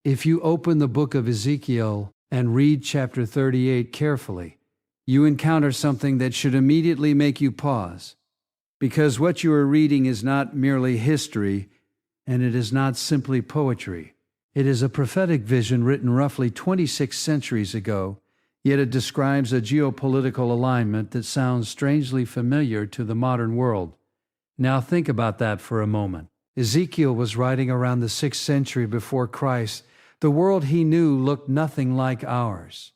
If you open the book of Ezekiel and read chapter 38 carefully, you encounter something that should immediately make you pause, because what you are reading is not merely history, and it is not simply poetry. It is a prophetic vision written roughly 26 centuries ago, yet it describes a geopolitical alignment that sounds strangely familiar to the modern world. Now think about that for a moment. Ezekiel was writing around the 6th century before Christ. The world he knew looked nothing like ours.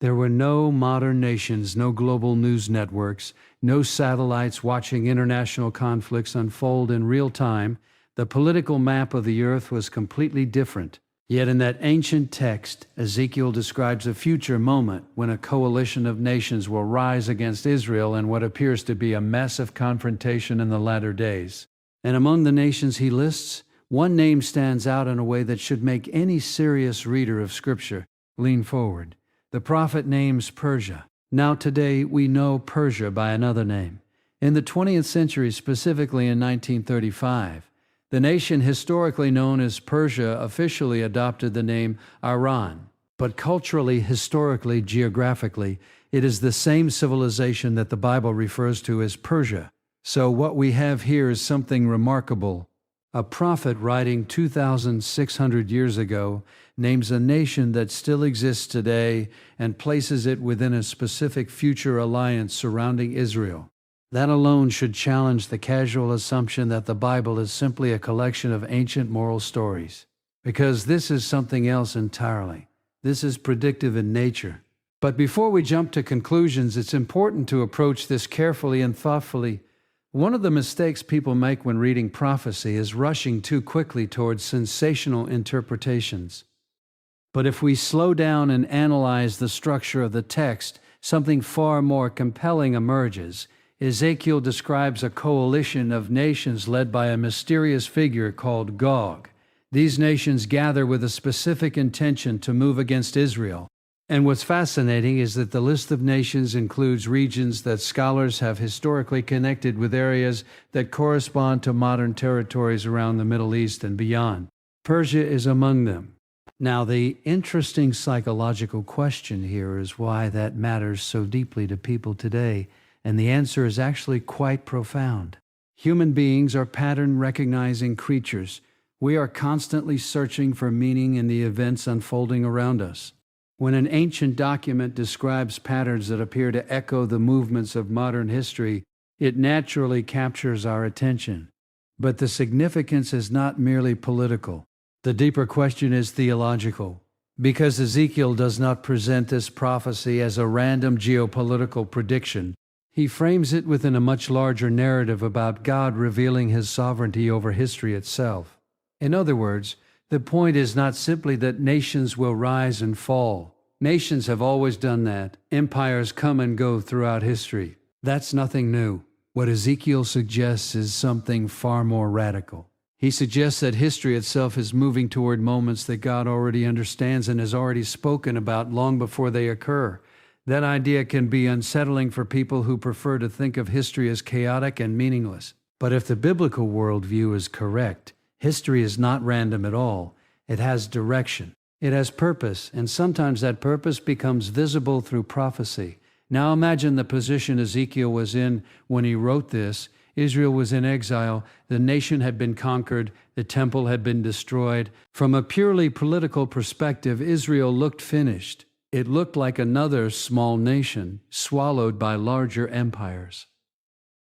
There were no modern nations, no global news networks, no satellites watching international conflicts unfold in real time. The political map of the earth was completely different. Yet in that ancient text, Ezekiel describes a future moment when a coalition of nations will rise against Israel in what appears to be a massive confrontation in the latter days. And among the nations he lists, one name stands out in a way that should make any serious reader of Scripture lean forward. The prophet names Persia. Now today we know Persia by another name. In the 20th century, specifically in 1935, the nation historically known as Persia officially adopted the name Iran. But culturally, historically, geographically, it is the same civilization that the Bible refers to as Persia. So what we have here is something remarkable. A prophet writing 2,600 years ago names a nation that still exists today and places it within a specific future alliance surrounding Israel. That alone should challenge the casual assumption that the Bible is simply a collection of ancient moral stories, because this is something else entirely. This is predictive in nature. But before we jump to conclusions, it's important to approach this carefully and thoughtfully. One of the mistakes people make when reading prophecy is rushing too quickly towards sensational interpretations. But if we slow down and analyze the structure of the text, something far more compelling emerges. Ezekiel describes a coalition of nations led by a mysterious figure called Gog. These nations gather with a specific intention to move against Israel. And what's fascinating is that the list of nations includes regions that scholars have historically connected with areas that correspond to modern territories around the Middle East and beyond. Persia is among them. Now, the interesting psychological question here is why that matters so deeply to people today, and the answer is actually quite profound. Human beings are pattern-recognizing creatures. We are constantly searching for meaning in the events unfolding around us. When an ancient document describes patterns that appear to echo the movements of modern history, it naturally captures our attention. But the significance is not merely political. The deeper question is theological. Because Ezekiel does not present this prophecy as a random geopolitical prediction, he frames it within a much larger narrative about God revealing His sovereignty over history itself. In other words, the point is not simply that nations will rise and fall. Nations have always done that. Empires come and go throughout history. That's nothing new. What Ezekiel suggests is something far more radical. He suggests that history itself is moving toward moments that God already understands and has already spoken about long before they occur. That idea can be unsettling for people who prefer to think of history as chaotic and meaningless. But if the biblical worldview is correct, history is not random at all. It has direction. It has purpose, and sometimes that purpose becomes visible through prophecy. Now imagine the position Ezekiel was in when he wrote this. Israel was in exile, the nation had been conquered, the temple had been destroyed. From a purely political perspective, Israel looked finished. It looked like another small nation, swallowed by larger empires.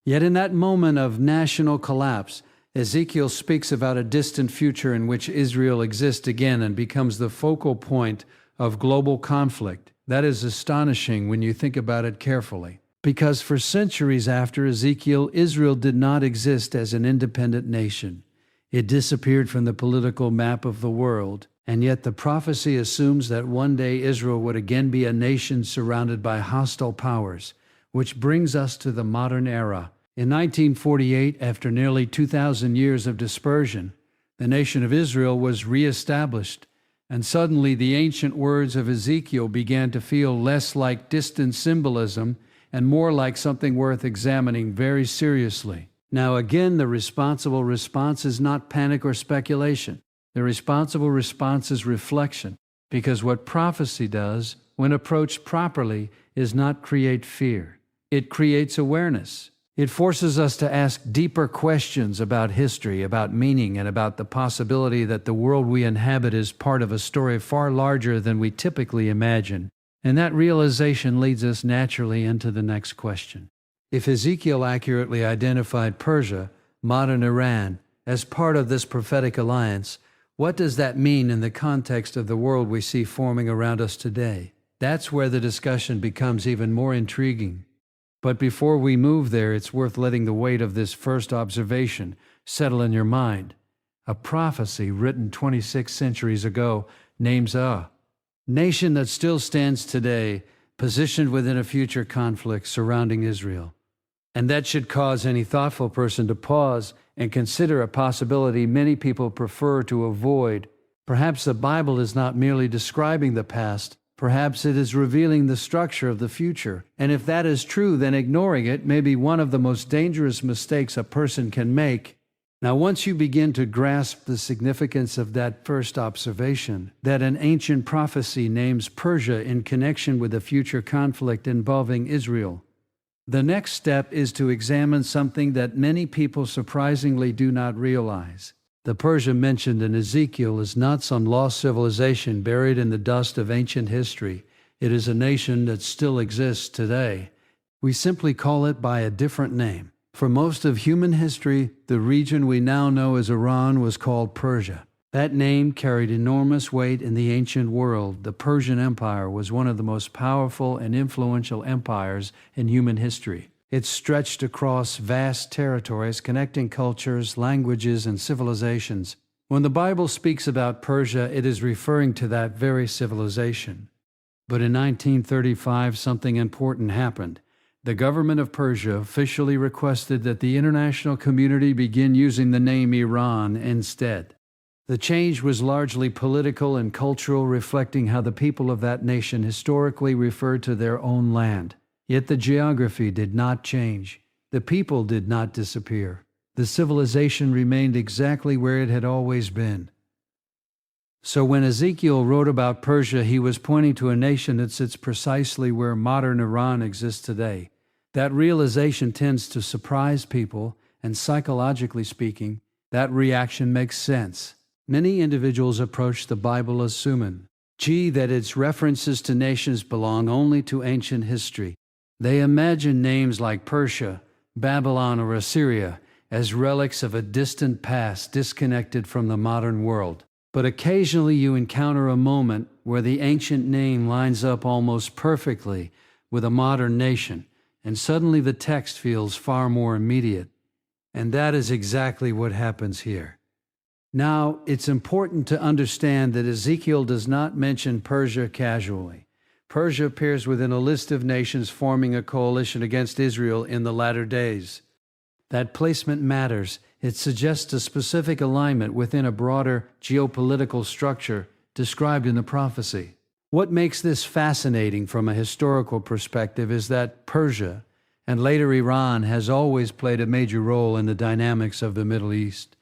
Yet in that moment of national collapse, Ezekiel speaks about a distant future in which Israel exists again and becomes the focal point of global conflict. That is astonishing when you think about it carefully. Because for centuries after Ezekiel, Israel did not exist as an independent nation. It disappeared from the political map of the world, and yet the prophecy assumes that one day Israel would again be a nation surrounded by hostile powers, which brings us to the modern era. In 1948, after nearly 2,000 years of dispersion, the nation of Israel was reestablished, and suddenly the ancient words of Ezekiel began to feel less like distant symbolism and more like something worth examining very seriously. Now again, the responsible response is not panic or speculation. The responsible response is reflection, because what prophecy does, when approached properly, is not create fear. It creates awareness. It forces us to ask deeper questions about history, about meaning, and about the possibility that the world we inhabit is part of a story far larger than we typically imagine. And that realization leads us naturally into the next question. If Ezekiel accurately identified Persia, modern Iran, as part of this prophetic alliance, what does that mean in the context of the world we see forming around us today? That's where the discussion becomes even more intriguing. But before we move there, it's worth letting the weight of this first observation settle in your mind. A prophecy written 26 centuries ago names a nation that still stands today, positioned within a future conflict surrounding Israel. And that should cause any thoughtful person to pause and consider a possibility many people prefer to avoid. Perhaps the Bible is not merely describing the past, perhaps it is revealing the structure of the future. And if that is true, then ignoring it may be one of the most dangerous mistakes a person can make. Now, once you begin to grasp the significance of that first observation, that an ancient prophecy names Persia in connection with a future conflict involving Israel, the next step is to examine something that many people surprisingly do not realize. The Persia mentioned in Ezekiel is not some lost civilization buried in the dust of ancient history. It is a nation that still exists today. We simply call it by a different name. For most of human history, the region we now know as Iran was called Persia. That name carried enormous weight in the ancient world. The Persian Empire was one of the most powerful and influential empires in human history. It stretched across vast territories, connecting cultures, languages, and civilizations. When the Bible speaks about Persia, it is referring to that very civilization. But in 1935, something important happened. The government of Persia officially requested that the international community begin using the name Iran instead. The change was largely political and cultural, reflecting how the people of that nation historically referred to their own land. Yet the geography did not change. The people did not disappear. The civilization remained exactly where it had always been. So when Ezekiel wrote about Persia, he was pointing to a nation that sits precisely where modern Iran exists today. That realization tends to surprise people, and psychologically speaking, that reaction makes sense. Many individuals approach the Bible assuming, that its references to nations belong only to ancient history. They imagine names like Persia, Babylon, or Assyria as relics of a distant past disconnected from the modern world. But occasionally you encounter a moment where the ancient name lines up almost perfectly with a modern nation, and suddenly the text feels far more immediate. And that is exactly what happens here. Now, it's important to understand that Ezekiel does not mention Persia casually. Persia appears within a list of nations forming a coalition against Israel in the latter days. That placement matters. It suggests a specific alignment within a broader geopolitical structure described in the prophecy. What makes this fascinating from a historical perspective is that Persia, and later Iran, has always played a major role in the dynamics of the Middle East.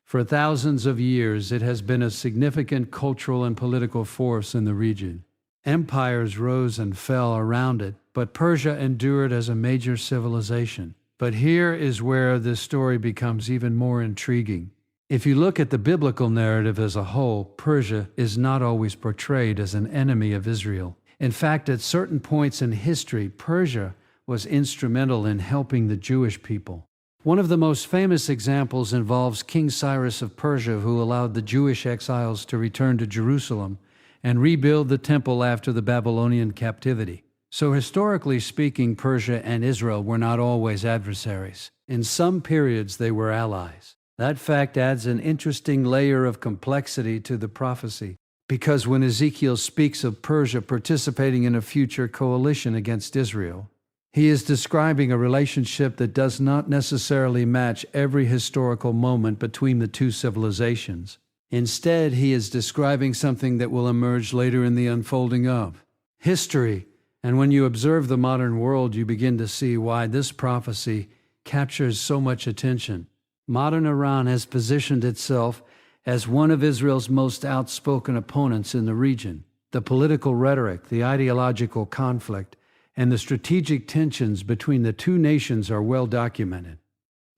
For thousands of years, it has been a significant cultural and political force in the region. Empires rose and fell around it, but Persia endured as a major civilization. But here is where this story becomes even more intriguing. If you look at the biblical narrative as a whole, Persia is not always portrayed as an enemy of Israel. In fact, at certain points in history, Persia was instrumental in helping the Jewish people. One of the most famous examples involves King Cyrus of Persia, who allowed the Jewish exiles to return to Jerusalem and rebuild the temple after the Babylonian captivity. So historically speaking, Persia and Israel were not always adversaries. In some periods, they were allies. That fact adds an interesting layer of complexity to the prophecy, because when Ezekiel speaks of Persia participating in a future coalition against Israel, he is describing a relationship that does not necessarily match every historical moment between the two civilizations. Instead, he is describing something that will emerge later in the unfolding of history. And when you observe the modern world, you begin to see why this prophecy captures so much attention. Modern Iran has positioned itself as one of Israel's most outspoken opponents in the region. The political rhetoric, the ideological conflict, and the strategic tensions between the two nations are well documented.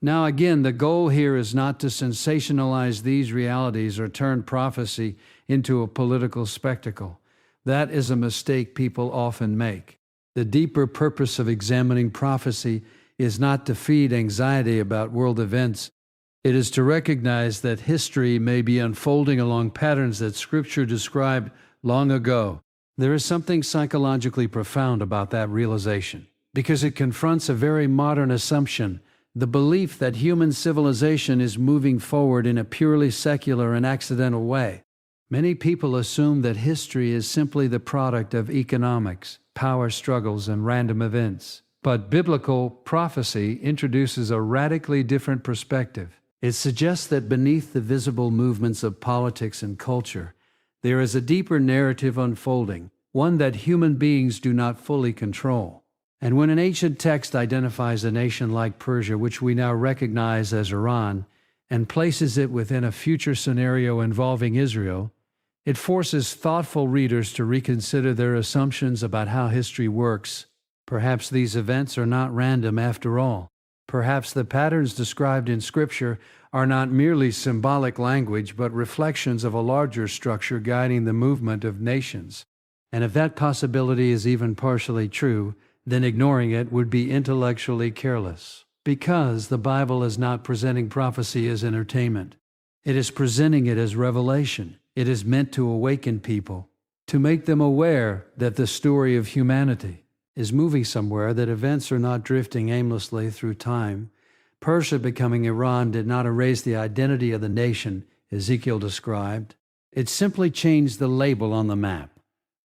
Now again, the goal here is not to sensationalize these realities or turn prophecy into a political spectacle. That is a mistake people often make. The deeper purpose of examining prophecy is not to feed anxiety about world events. It is to recognize that history may be unfolding along patterns that Scripture described long ago. There is something psychologically profound about that realization, because it confronts a very modern assumption, the belief that human civilization is moving forward in a purely secular and accidental way. Many people assume that history is simply the product of economics, power struggles, and random events. But biblical prophecy introduces a radically different perspective. It suggests that beneath the visible movements of politics and culture, there is a deeper narrative unfolding, one that human beings do not fully control. And when an ancient text identifies a nation like Persia, which we now recognize as Iran, and places it within a future scenario involving Israel, it forces thoughtful readers to reconsider their assumptions about how history works. Perhaps these events are not random after all. Perhaps the patterns described in Scripture are not merely symbolic language, but reflections of a larger structure guiding the movement of nations. And if that possibility is even partially true, then ignoring it would be intellectually careless. Because the Bible is not presenting prophecy as entertainment. It is presenting it as revelation. It is meant to awaken people, to make them aware that the story of humanity is moving somewhere, that events are not drifting aimlessly through time. Persia becoming Iran did not erase the identity of the nation Ezekiel described. It simply changed the label on the map.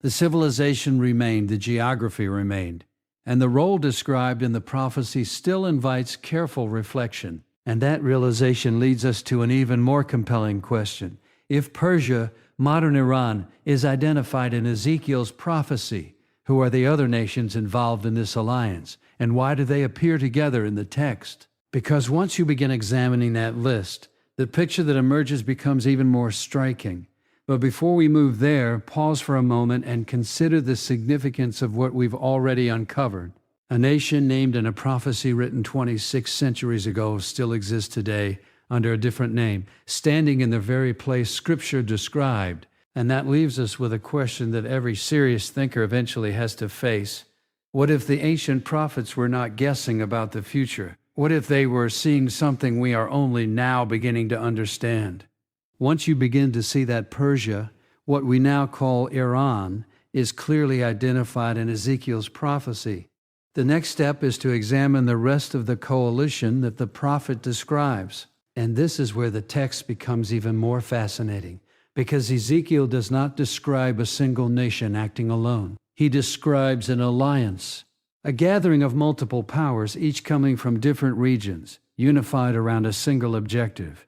The civilization remained, the geography remained, and the role described in the prophecy still invites careful reflection. And that realization leads us to an even more compelling question. If Persia, modern Iran, is identified in Ezekiel's prophecy, who are the other nations involved in this alliance, and why do they appear together in the text? Because once you begin examining that list, the picture that emerges becomes even more striking. But before we move there, pause for a moment and consider the significance of what we've already uncovered. A nation named in a prophecy written 26 centuries ago still exists today under a different name, standing in the very place Scripture described. And that leaves us with a question that every serious thinker eventually has to face. What if the ancient prophets were not guessing about the future? What if they were seeing something we are only now beginning to understand? Once you begin to see that Persia, what we now call Iran, is clearly identified in Ezekiel's prophecy, the next step is to examine the rest of the coalition that the prophet describes. And this is where the text becomes even more fascinating, because Ezekiel does not describe a single nation acting alone. He describes an alliance, a gathering of multiple powers, each coming from different regions, unified around a single objective.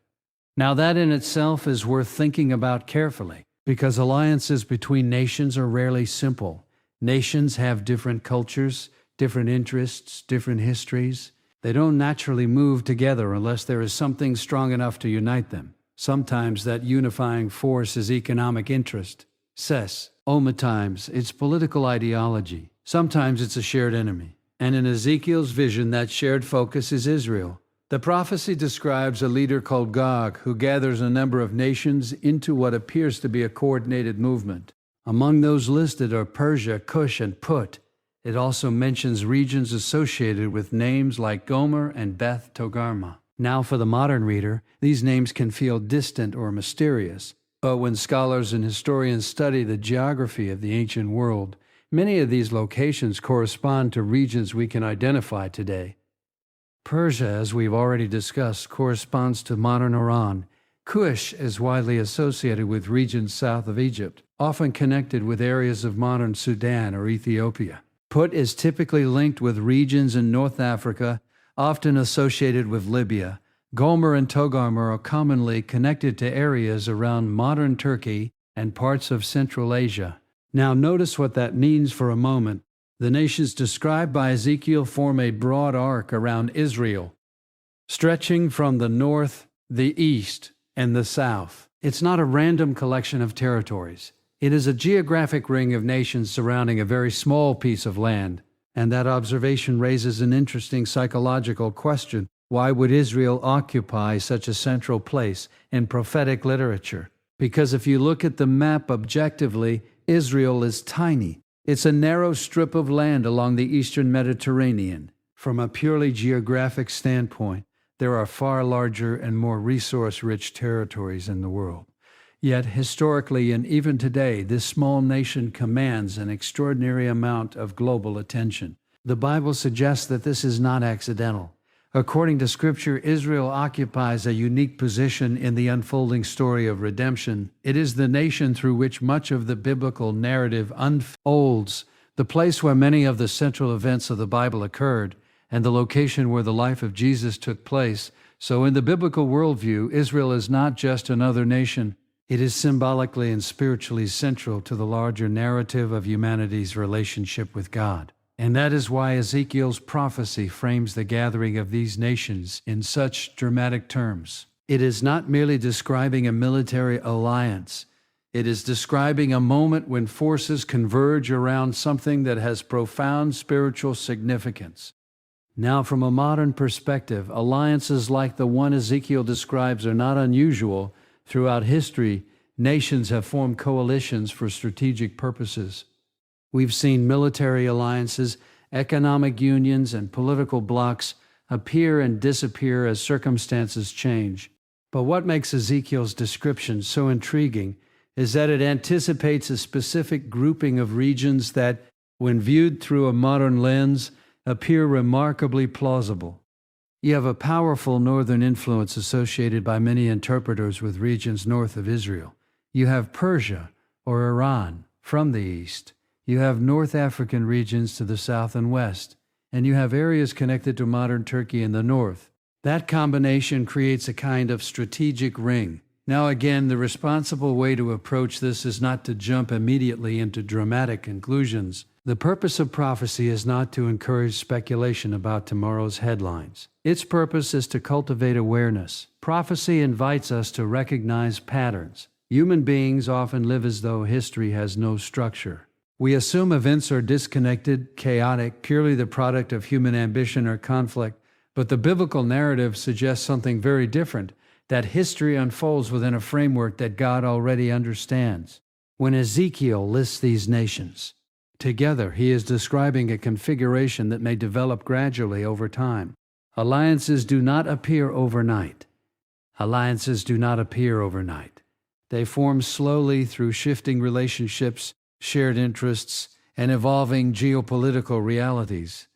Now that in itself is worth thinking about carefully, because alliances between nations are rarely simple. Nations have different cultures, different interests, different histories. They don't naturally move together unless there is something strong enough to unite them. Sometimes that unifying force is economic interest, cess. Times it's political ideology. Sometimes it's a shared enemy. And in Ezekiel's vision, that shared focus is Israel. The prophecy describes a leader called Gog who gathers a number of nations into what appears to be a coordinated movement. Among those listed are Persia, Cush, and Put. It also mentions regions associated with names like Gomer and Beth Togarmah. Now, for the modern reader, these names can feel distant or mysterious. But when scholars and historians study the geography of the ancient world, many of these locations correspond to regions we can identify today. Persia, as we've already discussed, corresponds to modern Iran. Cush is widely associated with regions south of Egypt, often connected with areas of modern Sudan or Ethiopia. Put is typically linked with regions in North Africa, often associated with Libya. Gomer and Togarmah are commonly connected to areas around modern Turkey and parts of Central Asia. Now notice what that means for a moment. The nations described by Ezekiel form a broad arc around Israel, stretching from the north, the east, and the south. It's not a random collection of territories. It is a geographic ring of nations surrounding a very small piece of land. And that observation raises an interesting psychological question. Why would Israel occupy such a central place in prophetic literature? Because if you look at the map objectively, Israel is tiny. It's a narrow strip of land along the eastern Mediterranean. From a purely geographic standpoint, there are far larger and more resource-rich territories in the world. Yet, historically and even today, this small nation commands an extraordinary amount of global attention. The Bible suggests that this is not accidental. According to Scripture, Israel occupies a unique position in the unfolding story of redemption. It is the nation through which much of the biblical narrative unfolds, the place where many of the central events of the Bible occurred, and the location where the life of Jesus took place. So in the biblical worldview, Israel is not just another nation. It is symbolically and spiritually central to the larger narrative of humanity's relationship with God. And that is why Ezekiel's prophecy frames the gathering of these nations in such dramatic terms. It is not merely describing a military alliance. It is describing a moment when forces converge around something that has profound spiritual significance. Now, from a modern perspective, alliances like the one Ezekiel describes are not unusual. Throughout history, nations have formed coalitions for strategic purposes. We've seen military alliances, economic unions, and political blocs appear and disappear as circumstances change. But what makes Ezekiel's description so intriguing is that it anticipates a specific grouping of regions that, when viewed through a modern lens, appear remarkably plausible. You have a powerful northern influence associated by many interpreters with regions north of Israel. You have Persia or Iran from the east. You have North African regions to the south and west, and you have areas connected to modern Turkey in the north. That combination creates a kind of strategic ring. Now again, the responsible way to approach this is not to jump immediately into dramatic conclusions. The purpose of prophecy is not to encourage speculation about tomorrow's headlines. Its purpose is to cultivate awareness. Prophecy invites us to recognize patterns. Human beings often live as though history has no structure. We assume events are disconnected, chaotic, purely the product of human ambition or conflict, but the biblical narrative suggests something very different, that history unfolds within a framework that God already understands. When Ezekiel lists these nations together, he is describing a configuration that may develop gradually over time. Alliances do not appear overnight. Alliances do not appear overnight. They form slowly through shifting relationships, shared interests, and evolving geopolitical realities.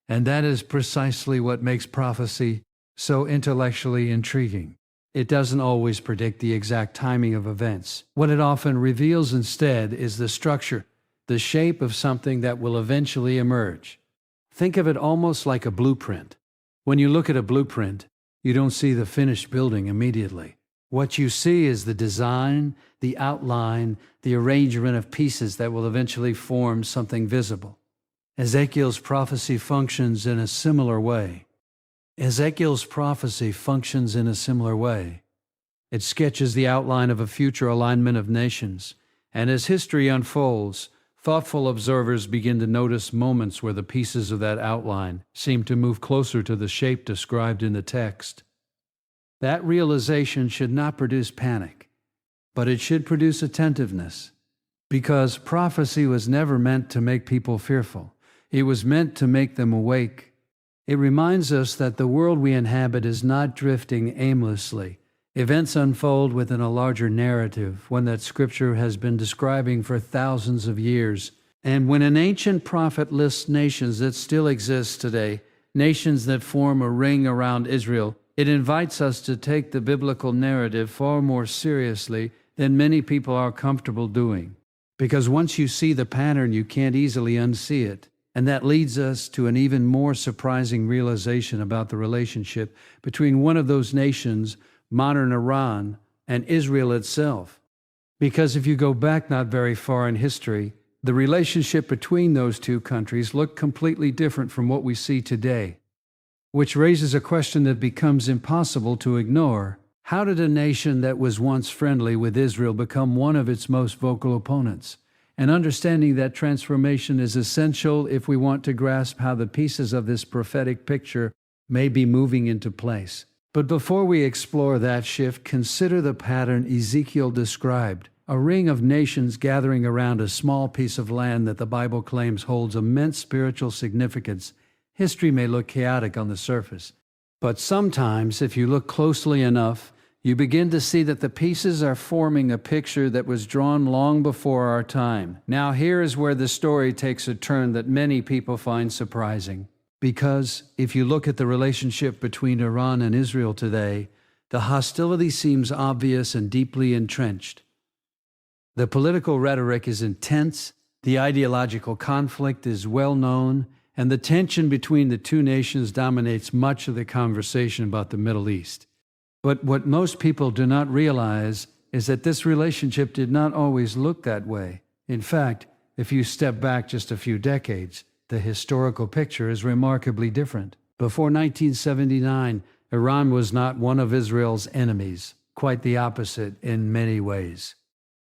And that is precisely what makes prophecy so intellectually intriguing. It doesn't always predict the exact timing of events. What it often reveals instead is the structure, the shape of something that will eventually emerge. Think of it almost like a blueprint. When you look at a blueprint, you don't see the finished building immediately. What you see is the design, the outline, the arrangement of pieces that will eventually form something visible. Ezekiel's prophecy functions in a similar way. It sketches the outline of a future alignment of nations, and as history unfolds, thoughtful observers begin to notice moments where the pieces of that outline seem to move closer to the shape described in the text. That realization should not produce panic, but it should produce attentiveness, because prophecy was never meant to make people fearful. It was meant to make them awake. It reminds us that the world we inhabit is not drifting aimlessly. Events unfold within a larger narrative, one that Scripture has been describing for thousands of years. And when an ancient prophet lists nations that still exist today, nations that form a ring around Israel, it invites us to take the biblical narrative far more seriously than many people are comfortable doing. Because once you see the pattern, you can't easily unsee it. And that leads us to an even more surprising realization about the relationship between one of those nations, modern Iran, and Israel itself. Because if you go back not very far in history, the relationship between those two countries looked completely different from what we see today, which raises a question that becomes impossible to ignore. How did a nation that was once friendly with Israel become one of its most vocal opponents? And understanding that transformation is essential if we want to grasp how the pieces of this prophetic picture may be moving into place. But before we explore that shift, consider the pattern Ezekiel described: a ring of nations gathering around a small piece of land that the Bible claims holds immense spiritual significance. History may look chaotic on the surface, but sometimes, if you look closely enough, you begin to see that the pieces are forming a picture that was drawn long before our time. Now, here is where the story takes a turn that many people find surprising. Because if you look at the relationship between Iran and Israel today, the hostility seems obvious and deeply entrenched. The political rhetoric is intense, the ideological conflict is well known, and the tension between the two nations dominates much of the conversation about the Middle East. But what most people do not realize is that this relationship did not always look that way. In fact, if you step back just a few decades, the historical picture is remarkably different. Before 1979, Iran was not one of Israel's enemies. Quite the opposite in many ways.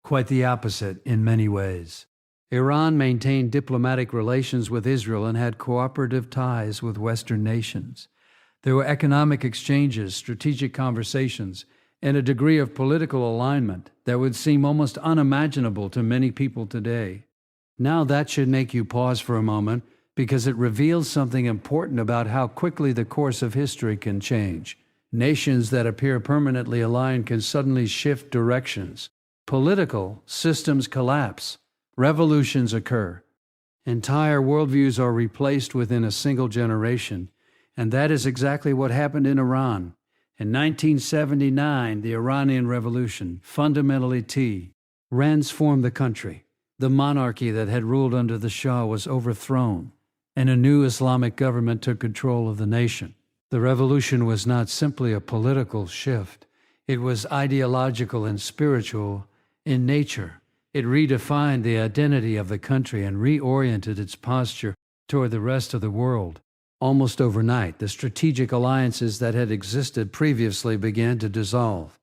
Quite the opposite in many ways. Iran maintained diplomatic relations with Israel and had cooperative ties with Western nations. There were economic exchanges, strategic conversations, and a degree of political alignment that would seem almost unimaginable to many people today. Now that should make you pause for a moment, because it reveals something important about how quickly the course of history can change. Nations that appear permanently aligned can suddenly shift directions. Political systems collapse. Revolutions occur. Entire worldviews are replaced within a single generation. And that is exactly what happened in Iran. In 1979, the Iranian Revolution fundamentally transformed the country. The monarchy that had ruled under the Shah was overthrown, and a new Islamic government took control of the nation. The revolution was not simply a political shift. It was ideological and spiritual in nature. It redefined the identity of the country and reoriented its posture toward the rest of the world. Almost overnight, the strategic alliances that had existed previously began to dissolve.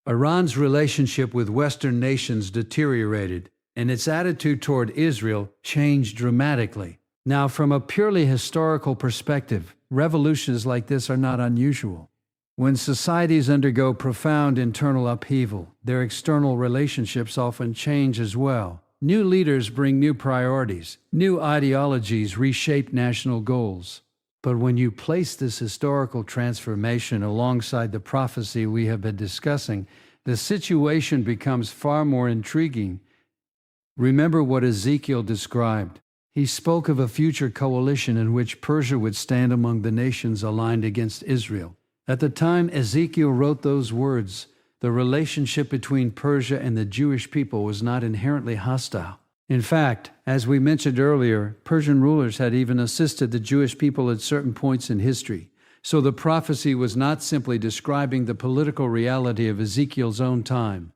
Iran's relationship with Western nations deteriorated, and its attitude toward Israel changed dramatically. Now, from a purely historical perspective, revolutions like this are not unusual. When societies undergo profound internal upheaval, their external relationships often change as well. New leaders bring new priorities, new ideologies reshape national goals. But when you place this historical transformation alongside the prophecy we have been discussing, the situation becomes far more intriguing. Remember what Ezekiel described. He spoke of a future coalition in which Persia would stand among the nations aligned against Israel. At the time Ezekiel wrote those words, the relationship between Persia and the Jewish people was not inherently hostile. In fact, as we mentioned earlier, Persian rulers had even assisted the Jewish people at certain points in history. So the prophecy was not simply describing the political reality of Ezekiel's own time.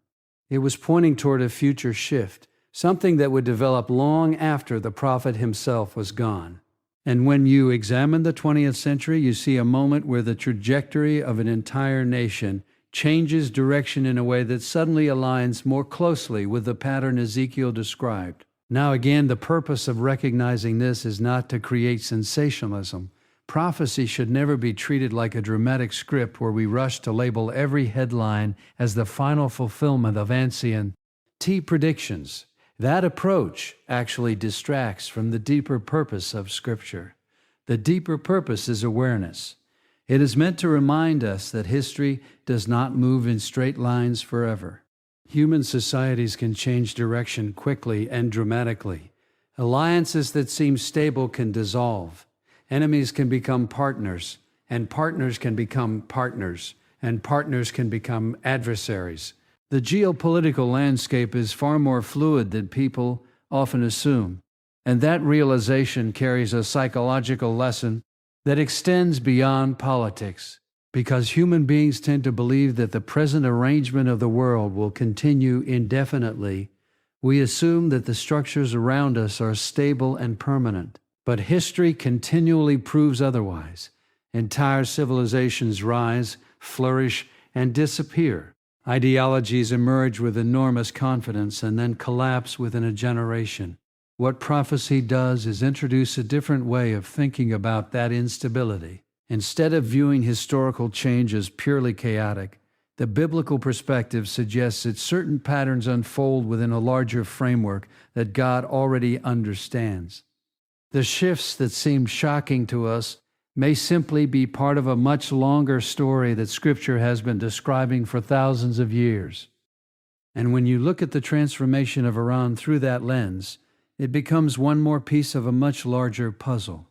It was pointing toward a future shift, something that would develop long after the prophet himself was gone. And when you examine the 20th century, you see a moment where the trajectory of an entire nation changes direction in a way that suddenly aligns more closely with the pattern Ezekiel described. Now again, the purpose of recognizing this is not to create sensationalism. Prophecy should never be treated like a dramatic script where we rush to label every headline as the final fulfillment of ancient predictions. That approach actually distracts from the deeper purpose of Scripture. The deeper purpose is awareness. It is meant to remind us that history does not move in straight lines forever. Human societies can change direction quickly and dramatically. Alliances that seem stable can dissolve. Enemies can become partners, and partners can become partners, and partners can become adversaries. The geopolitical landscape is far more fluid than people often assume, and that realization carries a psychological lesson that extends beyond politics. Because human beings tend to believe that the present arrangement of the world will continue indefinitely, we assume that the structures around us are stable and permanent. But history continually proves otherwise. Entire civilizations rise, flourish, and disappear. Ideologies emerge with enormous confidence and then collapse within a generation. What prophecy does is introduce a different way of thinking about that instability. Instead of viewing historical change as purely chaotic, the biblical perspective suggests that certain patterns unfold within a larger framework that God already understands. The shifts that seem shocking to us may simply be part of a much longer story that Scripture has been describing for thousands of years. And when you look at the transformation of Iran through that lens, it becomes one more piece of a much larger puzzle.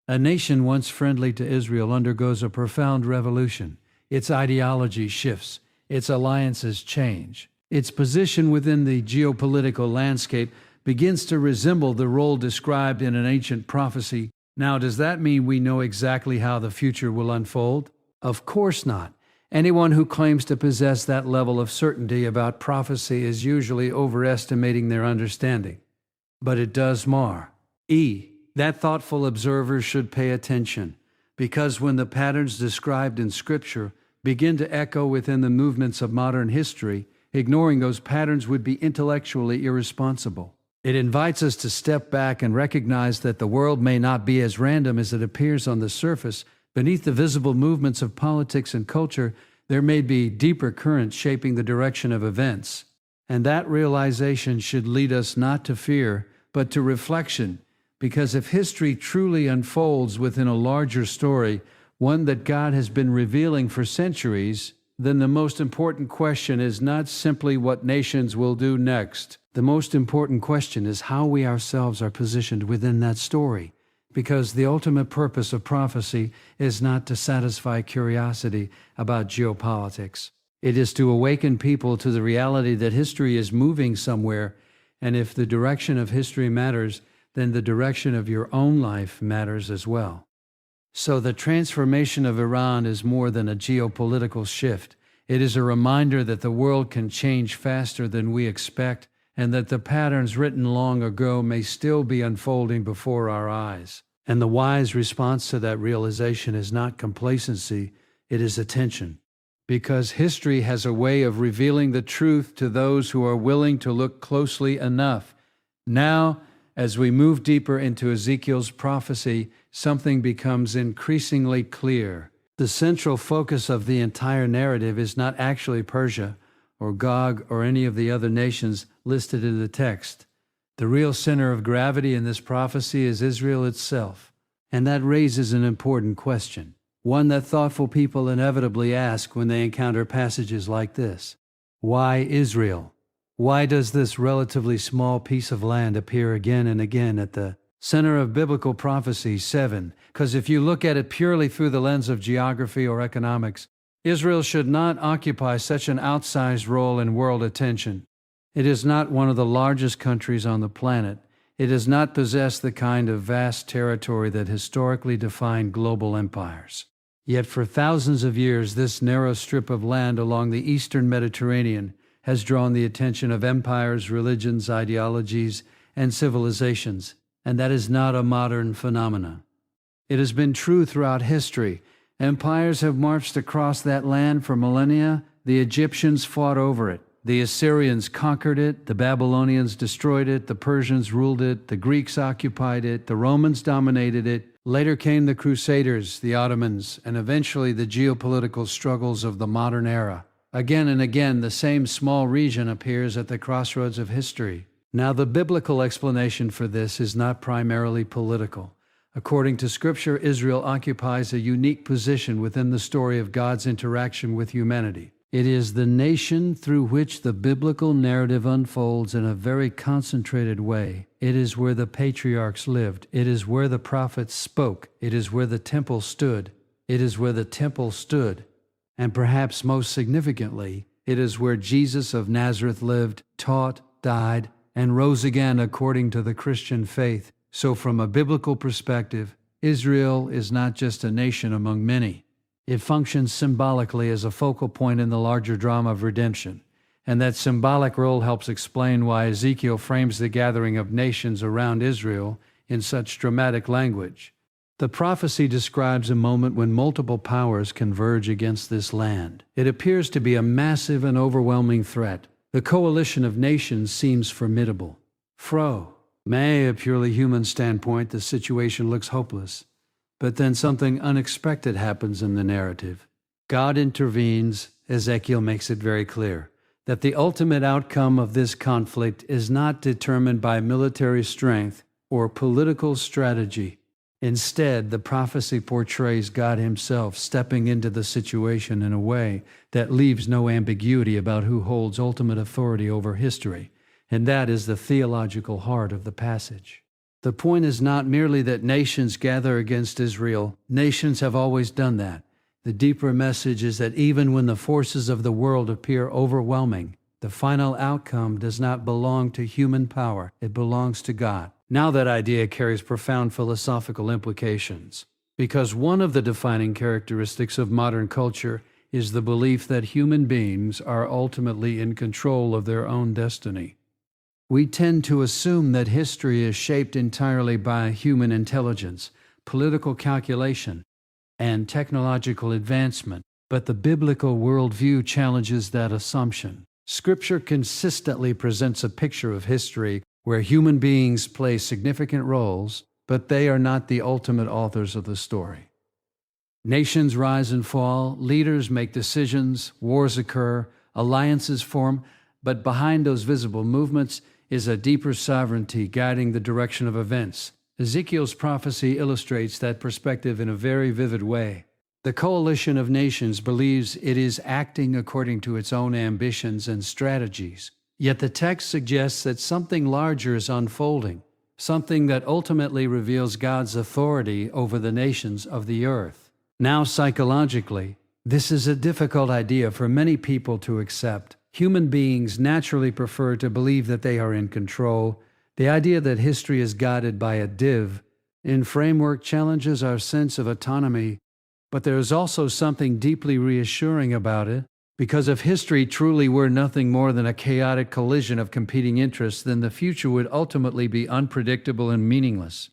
A nation once friendly to Israel undergoes a profound revolution. Its ideology shifts, its alliances change. Its position within the geopolitical landscape begins to resemble the role described in an ancient prophecy. Now, does that mean we know exactly how the future will unfold? Of course not. Anyone who claims to possess that level of certainty about prophecy is usually overestimating their understanding. But it does mar. That thoughtful observer should pay attention, because when the patterns described in Scripture begin to echo within the movements of modern history, ignoring those patterns would be intellectually irresponsible. It invites us to step back and recognize that the world may not be as random as it appears on the surface. Beneath the visible movements of politics and culture, there may be deeper currents shaping the direction of events. And that realization should lead us not to fear, but to reflection. Because if history truly unfolds within a larger story, one that God has been revealing for centuries, then the most important question is not simply what nations will do next. The most important question is how we ourselves are positioned within that story. Because the ultimate purpose of prophecy is not to satisfy curiosity about geopolitics. It is to awaken people to the reality that history is moving somewhere, and if the direction of history matters, then the direction of your own life matters as well. So the transformation of Iran is more than a geopolitical shift. It is a reminder that the world can change faster than we expect, and that the patterns written long ago may still be unfolding before our eyes. And the wise response to that realization is not complacency, it is attention. Because history has a way of revealing the truth to those who are willing to look closely enough. Now, as we move deeper into Ezekiel's prophecy, something becomes increasingly clear. The central focus of the entire narrative is not actually Persia or Gog or any of the other nations listed in the text. The real center of gravity in this prophecy is Israel itself. And that raises an important question, one that thoughtful people inevitably ask when they encounter passages like this. Why Israel? Why does this relatively small piece of land appear again and again at the center of biblical prophecy 7? Because if you look at it purely through the lens of geography or economics, Israel should not occupy such an outsized role in world attention. It is not one of the largest countries on the planet. It does not possess the kind of vast territory that historically defined global empires. Yet for thousands of years, this narrow strip of land along the eastern Mediterranean has drawn the attention of empires, religions, ideologies, and civilizations, and that is not a modern phenomenon. It has been true throughout history. Empires have marched across that land for millennia. The Egyptians fought over it. The Assyrians conquered it. The Babylonians destroyed it. The Persians ruled it. The Greeks occupied it. The Romans dominated it. Later came the Crusaders, the Ottomans, and eventually the geopolitical struggles of the modern era. Again and again, the same small region appears at the crossroads of history. Now, the biblical explanation for this is not primarily political. According to Scripture, Israel occupies a unique position within the story of God's interaction with humanity. It is the nation through which the biblical narrative unfolds in a very concentrated way. It is where the patriarchs lived. It is where the prophets spoke. It is where the temple stood. It is where the temple stood. And perhaps most significantly, it is where Jesus of Nazareth lived, taught, died, and rose again according to the Christian faith. So from a biblical perspective, Israel is not just a nation among many. It functions symbolically as a focal point in the larger drama of redemption. And that symbolic role helps explain why Ezekiel frames the gathering of nations around Israel in such dramatic language. The prophecy describes a moment when multiple powers converge against this land. It appears to be a massive and overwhelming threat. The coalition of nations seems formidable. From a purely human standpoint, the situation looks hopeless. But then something unexpected happens in the narrative. God intervenes. Ezekiel makes it very clear that the ultimate outcome of this conflict is not determined by military strength or political strategy. Instead, the prophecy portrays God himself stepping into the situation in a way that leaves no ambiguity about who holds ultimate authority over history, and that is the theological heart of the passage. The point is not merely that nations gather against Israel. Nations have always done that. The deeper message is that even when the forces of the world appear overwhelming, the final outcome does not belong to human power. It belongs to God. Now that idea carries profound philosophical implications, because one of the defining characteristics of modern culture is the belief that human beings are ultimately in control of their own destiny. We tend to assume that history is shaped entirely by human intelligence, political calculation, and technological advancement, but the biblical worldview challenges that assumption. Scripture consistently presents a picture of history where human beings play significant roles, but they are not the ultimate authors of the story. Nations rise and fall, leaders make decisions, wars occur, alliances form, but behind those visible movements is a deeper sovereignty guiding the direction of events. Ezekiel's prophecy illustrates that perspective in a very vivid way. The coalition of nations believes it is acting according to its own ambitions and strategies. Yet the text suggests that something larger is unfolding, something that ultimately reveals God's authority over the nations of the earth. Now, psychologically, this is a difficult idea for many people to accept. Human beings naturally prefer to believe that they are in control. The idea that history is guided by a div in framework challenges our sense of autonomy, but there is also something deeply reassuring about it. Because if history truly were nothing more than a chaotic collision of competing interests, then the future would ultimately be unpredictable and meaningless.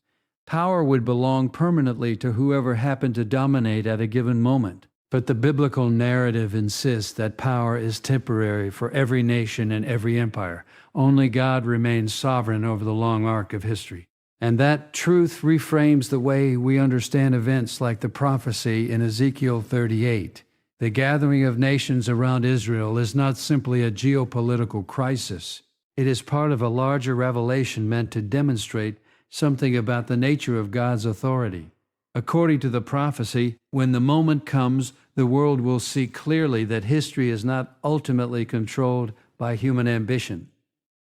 Power would belong permanently to whoever happened to dominate at a given moment. But the biblical narrative insists that power is temporary for every nation and every empire. Only God remains sovereign over the long arc of history. And that truth reframes the way we understand events like the prophecy in Ezekiel 38. The gathering of nations around Israel is not simply a geopolitical crisis. It is part of a larger revelation meant to demonstrate something about the nature of God's authority. According to the prophecy, when the moment comes, the world will see clearly that history is not ultimately controlled by human ambition.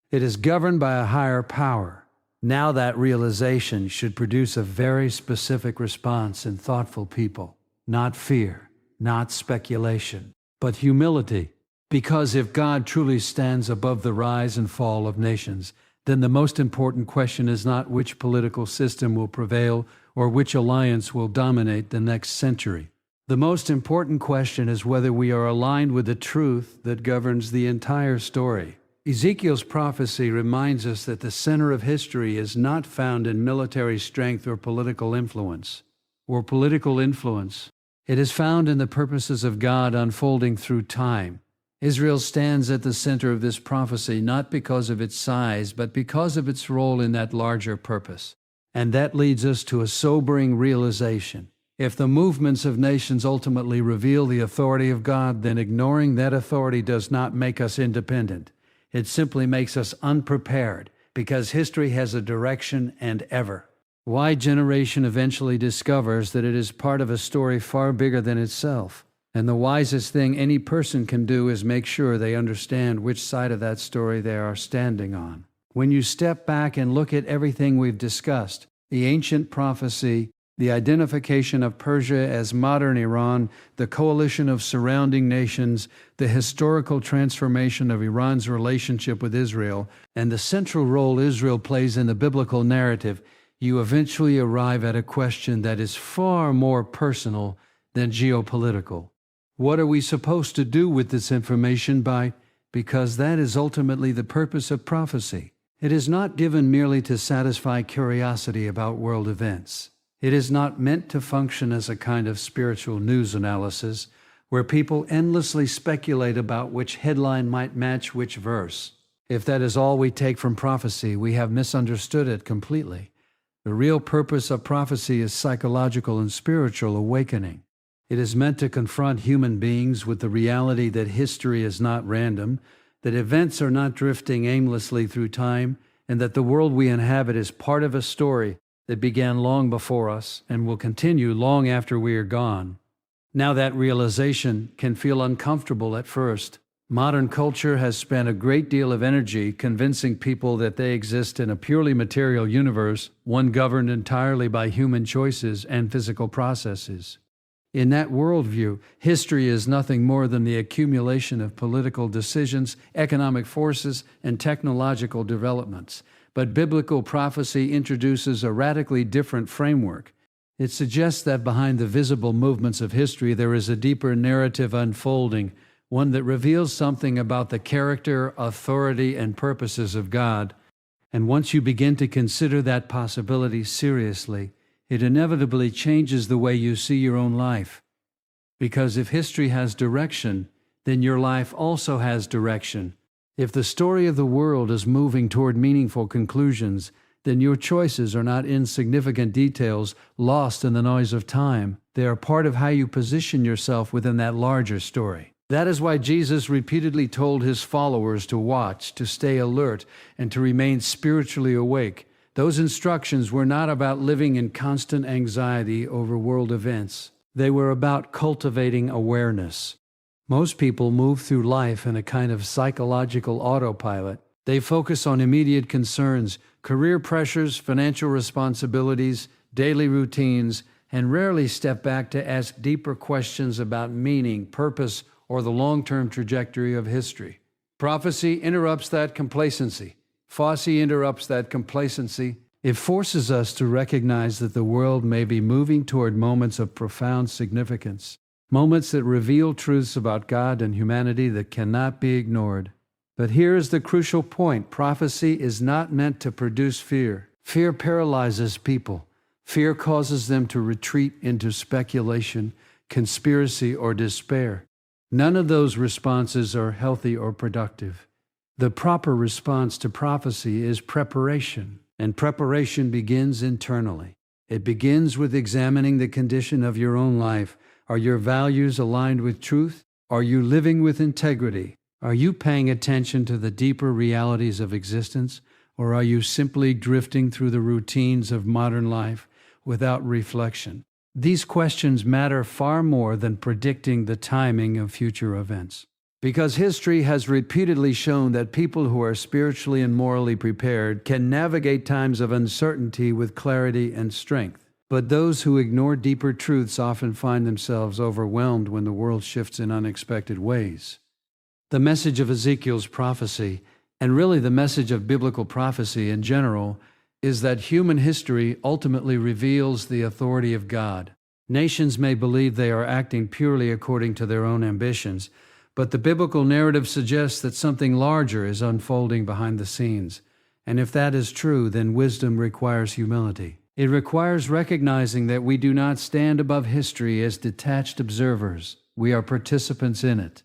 It is governed by a higher power. Now that realization should produce a very specific response in thoughtful people, not fear. Not speculation, but humility. Because if God truly stands above the rise and fall of nations, then the most important question is not which political system will prevail or which alliance will dominate the next century. The most important question is whether we are aligned with the truth that governs the entire story. Ezekiel's prophecy reminds us that the center of history is not found in military strength or political influence. It is found in the purposes of God unfolding through time. Israel stands at the center of this prophecy not because of its size, but because of its role in that larger purpose. And that leads us to a sobering realization. If the movements of nations ultimately reveal the authority of God, then ignoring that authority does not make us independent. It simply makes us unprepared, because history has a direction and ever. Y generation eventually discovers that it is part of a story far bigger than itself, and the wisest thing any person can do is make sure they understand which side of that story they are standing on. When you step back and look at everything we've discussed, the ancient prophecy, the identification of Persia as modern Iran, the coalition of surrounding nations, the historical transformation of Iran's relationship with Israel, and the central role Israel plays in the biblical narrative, you eventually arrive at a question that is far more personal than geopolitical. What are we supposed to do with this information because that is ultimately the purpose of prophecy. It is not given merely to satisfy curiosity about world events. It is not meant to function as a kind of spiritual news analysis where people endlessly speculate about which headline might match which verse. If that is all we take from prophecy, we have misunderstood it completely. The real purpose of prophecy is psychological and spiritual awakening. It is meant to confront human beings with the reality that history is not random, that events are not drifting aimlessly through time, and that the world we inhabit is part of a story that began long before us and will continue long after we are gone. Now that realization can feel uncomfortable at first. Modern culture has spent a great deal of energy convincing people that they exist in a purely material universe, one governed entirely by human choices and physical processes. In that worldview, history is nothing more than the accumulation of political decisions, economic forces, and technological developments. But biblical prophecy introduces a radically different framework. It suggests that behind the visible movements of history there is a deeper narrative unfolding, one that reveals something about the character, authority, and purposes of God. And once you begin to consider that possibility seriously, it inevitably changes the way you see your own life. Because if history has direction, then your life also has direction. If the story of the world is moving toward meaningful conclusions, then your choices are not insignificant details lost in the noise of time. They are part of how you position yourself within that larger story. That is why Jesus repeatedly told his followers to watch, to stay alert, and to remain spiritually awake. Those instructions were not about living in constant anxiety over world events. They were about cultivating awareness. Most people move through life in a kind of psychological autopilot. They focus on immediate concerns, career pressures, financial responsibilities, daily routines, and rarely step back to ask deeper questions about meaning, purpose, or the long-term trajectory of history. Prophecy interrupts that complacency. Fosse interrupts that complacency. It forces us to recognize that the world may be moving toward moments of profound significance, moments that reveal truths about God and humanity that cannot be ignored. But here is the crucial point. Prophecy is not meant to produce fear. Fear paralyzes people. Fear causes them to retreat into speculation, conspiracy, or despair. None of those responses are healthy or productive. The proper response to prophecy is preparation, and preparation begins internally. It begins with examining the condition of your own life. Are your values aligned with truth? Are you living with integrity? Are you paying attention to the deeper realities of existence? Or are you simply drifting through the routines of modern life without reflection? These questions matter far more than predicting the timing of future events. Because history has repeatedly shown that people who are spiritually and morally prepared can navigate times of uncertainty with clarity and strength. But those who ignore deeper truths often find themselves overwhelmed when the world shifts in unexpected ways. The message of Ezekiel's prophecy, and really the message of biblical prophecy in general, is that human history ultimately reveals the authority of God. Nations may believe they are acting purely according to their own ambitions, but the biblical narrative suggests that something larger is unfolding behind the scenes. And if that is true, then wisdom requires humility. It requires recognizing that we do not stand above history as detached observers. We are participants in it.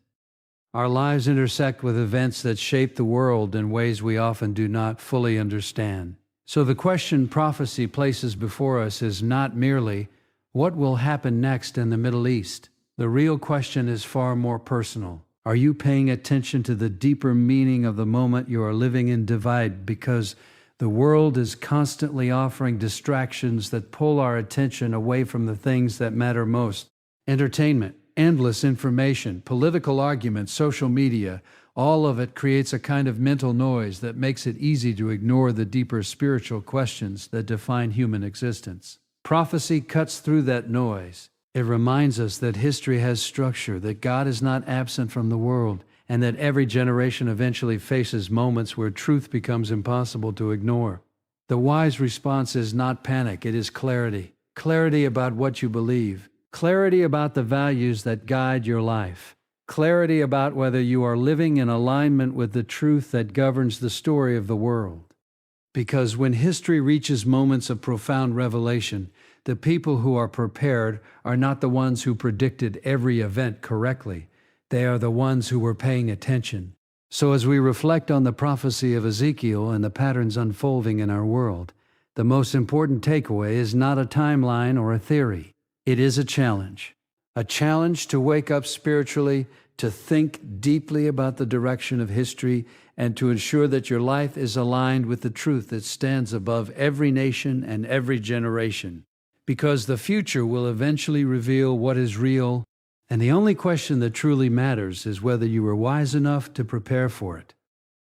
Our lives intersect with events that shape the world in ways we often do not fully understand. So the question prophecy places before us is not merely, what will happen next in the Middle East? The real question is far more personal. Are you paying attention to the deeper meaning of the moment you are living in? Because the world is constantly offering distractions that pull our attention away from the things that matter most. Entertainment, endless information, political arguments, social media, all of it creates a kind of mental noise that makes it easy to ignore the deeper spiritual questions that define human existence. Prophecy cuts through that noise. It reminds us that history has structure, that God is not absent from the world, and that every generation eventually faces moments where truth becomes impossible to ignore. The wise response is not panic, it is clarity. Clarity about what you believe. Clarity about the values that guide your life. Clarity about whether you are living in alignment with the truth that governs the story of the world. Because when history reaches moments of profound revelation, The people who are prepared are not the ones who predicted every event correctly. They are the ones who were paying attention. So as we reflect on the prophecy of Ezekiel and the patterns unfolding in our world, the most important takeaway is not a timeline or a theory. It is a challenge. A challenge to wake up spiritually, to think deeply about the direction of history, and to ensure that your life is aligned with the truth that stands above every nation and every generation. Because the future will eventually reveal what is real, and the only question that truly matters is whether you were wise enough to prepare for it.